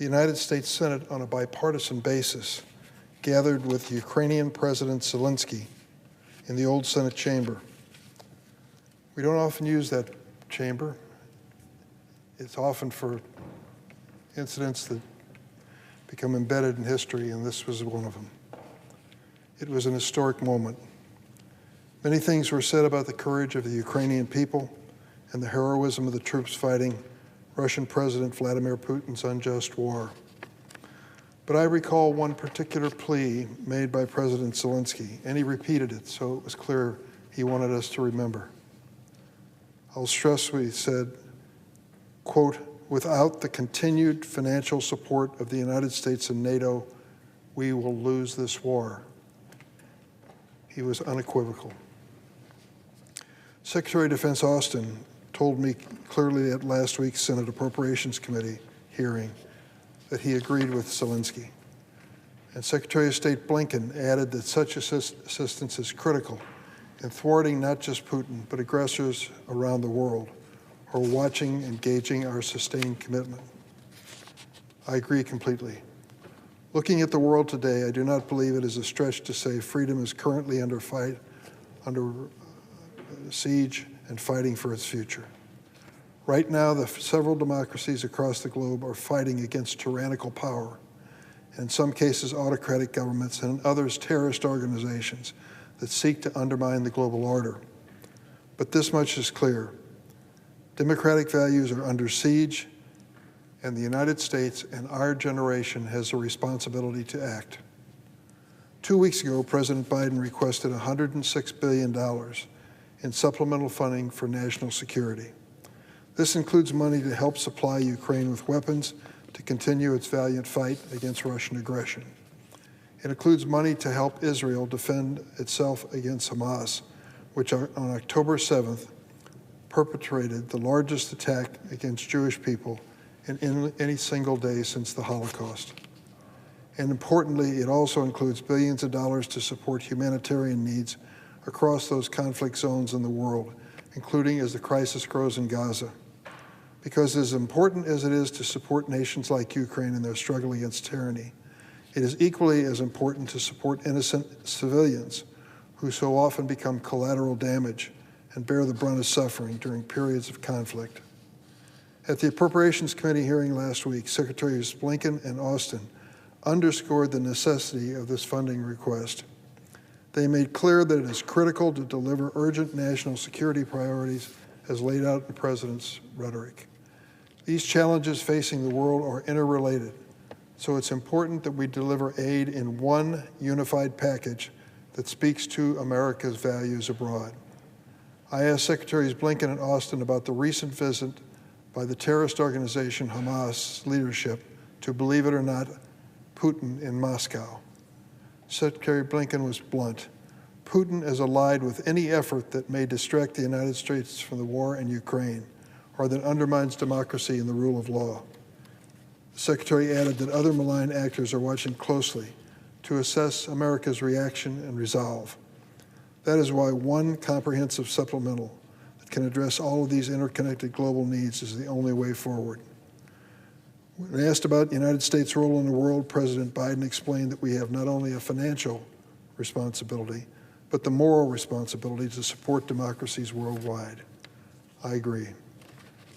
the United States Senate, on a bipartisan basis, gathered with Ukrainian President Zelensky in the old Senate chamber. We don't often use that chamber. It's often for incidents that become embedded in history, and this was one of them. It was an historic moment. Many things were said about the courage of the Ukrainian people and the heroism of the troops fighting Russian President Vladimir Putin's unjust war. But I recall one particular plea made by President Zelensky, and he repeated it, so it was clear he wanted us to remember. I'll stress what he said, quote, "Without the continued financial support of the United States and NATO, we will lose this war." He was unequivocal. Secretary of Defense Austin told me clearly at last week's Senate Appropriations Committee hearing that he agreed with Zelensky. And Secretary of State Blinken added that such assistance is critical in thwarting not just Putin, but aggressors around the world who are watching and gauging our sustained commitment. I agree completely. Looking at the world today, I do not believe it is a stretch to say freedom is currently under siege and fighting for its future. Right now, the several democracies across the globe are fighting against tyrannical power, in some cases autocratic governments, and in others terrorist organizations that seek to undermine the global order. But this much is clear. Democratic values are under siege, and the United States and our generation has a responsibility to act. 2 weeks ago, President Biden requested $106 billion in supplemental funding for national security. This includes money to help supply Ukraine with weapons to continue its valiant fight against Russian aggression. It includes money to help Israel defend itself against Hamas, which on October 7th perpetrated the largest attack against Jewish people in any single day since the Holocaust. And importantly, it also includes billions of dollars to support humanitarian needs across those conflict zones in the world, including as the crisis grows in Gaza. Because as important as it is to support nations like Ukraine in their struggle against tyranny, it is equally as important to support innocent civilians who so often become collateral damage and bear the brunt of suffering during periods of conflict. At the Appropriations Committee hearing last week, Secretaries Blinken and Austin underscored the necessity of this funding request. They made clear that it is critical to deliver urgent national security priorities as laid out in the President's rhetoric. These challenges facing the world are interrelated, so it's important that we deliver aid in one unified package that speaks to America's values abroad. I asked Secretaries Blinken and Austin about the recent visit by the terrorist organization Hamas leadership to, believe it or not, Putin in Moscow. Secretary Blinken was blunt. Putin is allied with any effort that may distract the United States from the war in Ukraine or that undermines democracy and the rule of law. The Secretary added that other malign actors are watching closely to assess America's reaction and resolve. That is why one comprehensive supplemental that can address all of these interconnected global needs is the only way forward. When asked about the United States' role in the world, President Biden explained that we have not only a financial responsibility, but the moral responsibility to support democracies worldwide. I agree.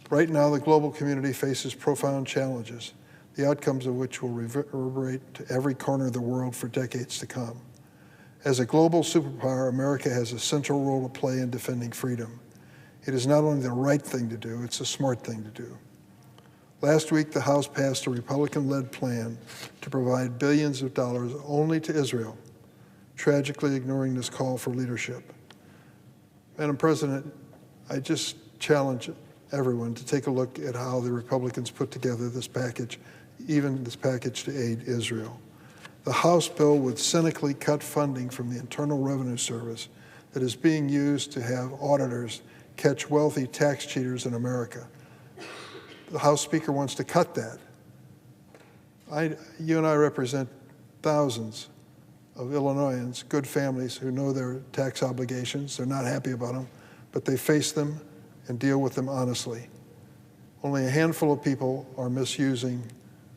Right now, the global community faces profound challenges, the outcomes of which will reverberate to every corner of the world for decades to come. As a global superpower, America has a central role to play in defending freedom. It is not only the right thing to do, it's a smart thing to do. Last week, the House passed a Republican-led plan to provide billions of dollars only to Israel, tragically ignoring this call for leadership. Madam President, I just challenge everyone to take a look at how the Republicans put together this package, even this package to aid Israel. The House bill would cynically cut funding from the Internal Revenue Service that is being used to have auditors catch wealthy tax cheaters in America. The House Speaker wants to cut that. You and I represent thousands of Illinoisans, good families who know their tax obligations. They're not happy about them, but they face them and deal with them honestly. Only a handful of people are misusing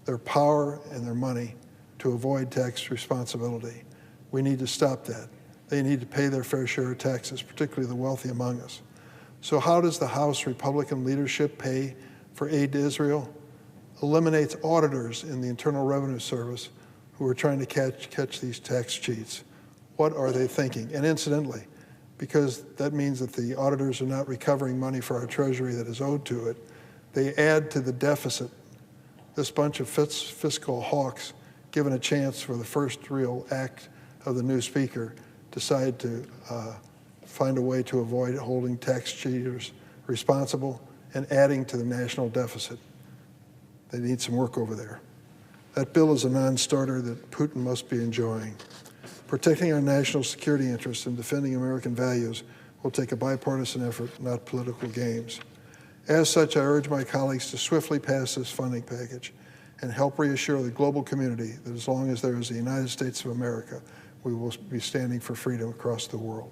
their power and their money to avoid tax responsibility. We need to stop that. They need to pay their fair share of taxes, particularly the wealthy among us. So how does the House Republican leadership pay for aid to Israel? Eliminates auditors in the Internal Revenue Service who are trying to catch these tax cheats. What are they thinking? And incidentally, because that means that the auditors are not recovering money for our Treasury that is owed to it, they add to the deficit. This bunch of fiscal hawks, given a chance for the first real act of the new speaker, decide to find a way to avoid holding tax cheaters responsible and adding to the national deficit. They need some work over there. That bill is a non-starter that Putin must be enjoying. Protecting our national security interests and defending American values will take a bipartisan effort, not political games. As such, I urge my colleagues to swiftly pass this funding package and help reassure the global community that as long as there is the United States of America, we will be standing for freedom across the world.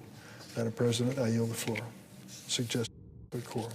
Madam President, I yield the floor. Suggest quorum.